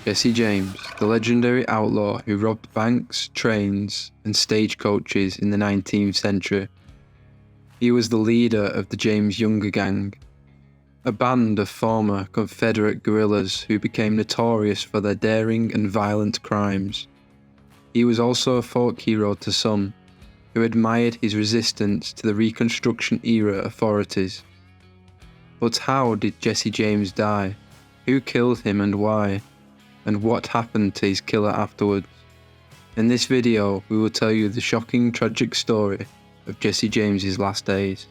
Jesse James, the legendary outlaw who robbed banks, trains, and stagecoaches in the 19th century. He was the leader of the James Younger Gang, a band of former Confederate guerrillas who became notorious for their daring and violent crimes. He was also a folk hero to some, who admired his resistance to the Reconstruction era authorities. But how did Jesse James die? Who killed him and why? And what happened to his killer afterwards? In this video, we will tell you the shocking, tragic story of Jesse James's last days.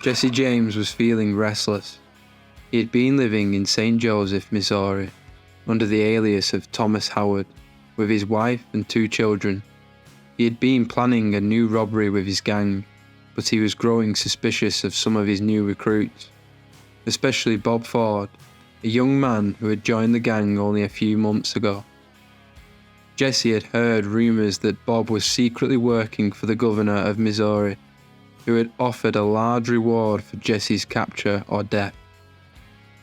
Jesse James was feeling restless. He had been living in St. Joseph, Missouri, under the alias of Thomas Howard, with his wife and 2 children. He had been planning a new robbery with his gang, but he was growing suspicious of some of his new recruits, especially Bob Ford, a young man who had joined the gang only a few months ago. Jesse had heard rumours that Bob was secretly working for the governor of Missouri, who had offered a large reward for Jesse's capture or death.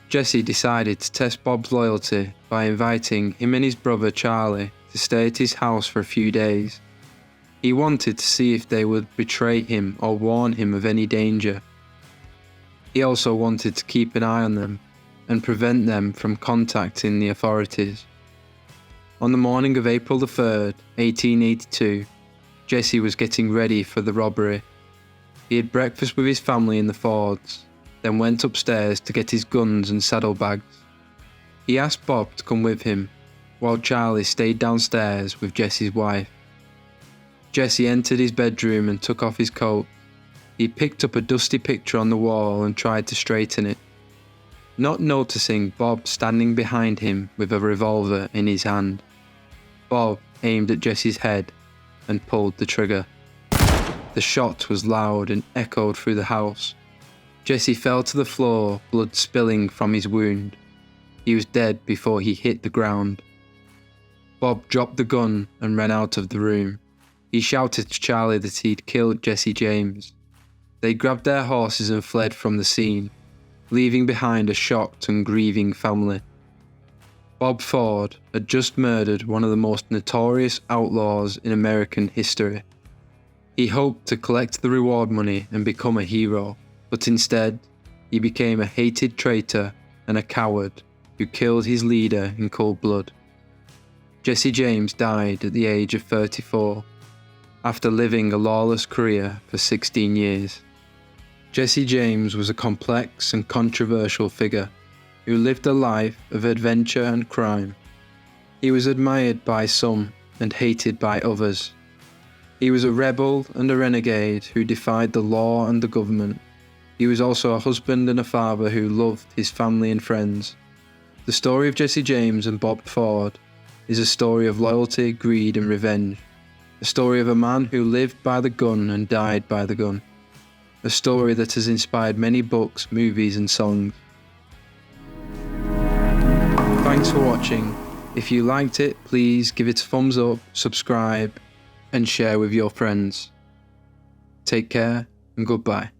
Jesse decided to test Bob's loyalty by inviting him and his brother Charlie to stay at his house for a few days. He wanted to see if they would betray him or warn him of any danger. He also wanted to keep an eye on them and prevent them from contacting the authorities. On the morning of April 3rd, 1882, Jesse was getting ready for the robbery. He had breakfast with his family in the Fords, then went upstairs to get his guns and saddlebags. He asked Bob to come with him, while Charlie stayed downstairs with Jesse's wife. Jesse entered his bedroom and took off his coat. He picked up a dusty picture on the wall and tried to straighten it, not noticing Bob standing behind him with a revolver in his hand. Bob aimed at Jesse's head and pulled the trigger. The shot was loud and echoed through the house. Jesse fell to the floor, blood spilling from his wound. He was dead before he hit the ground. Bob dropped the gun and ran out of the room. He shouted to Charlie that he'd killed Jesse James. They grabbed their horses and fled from the scene, leaving behind a shocked and grieving family. Bob Ford had just murdered one of the most notorious outlaws in American history. He hoped to collect the reward money and become a hero, but instead, he became a hated traitor and a coward who killed his leader in cold blood. Jesse James died at the age of 34, after living a lawless career for 16 years. Jesse James was a complex and controversial figure who lived a life of adventure and crime. He was admired by some and hated by others. He was a rebel and a renegade who defied the law and the government. He was also a husband and a father who loved his family and friends. The story of Jesse James and Bob Ford is a story of loyalty, greed and revenge. A story of a man who lived by the gun and died by the gun. A story that has inspired many books, movies and songs. Thanks for watching. If you liked it, please give it a thumbs up, subscribe and share with your friends. Take care and goodbye.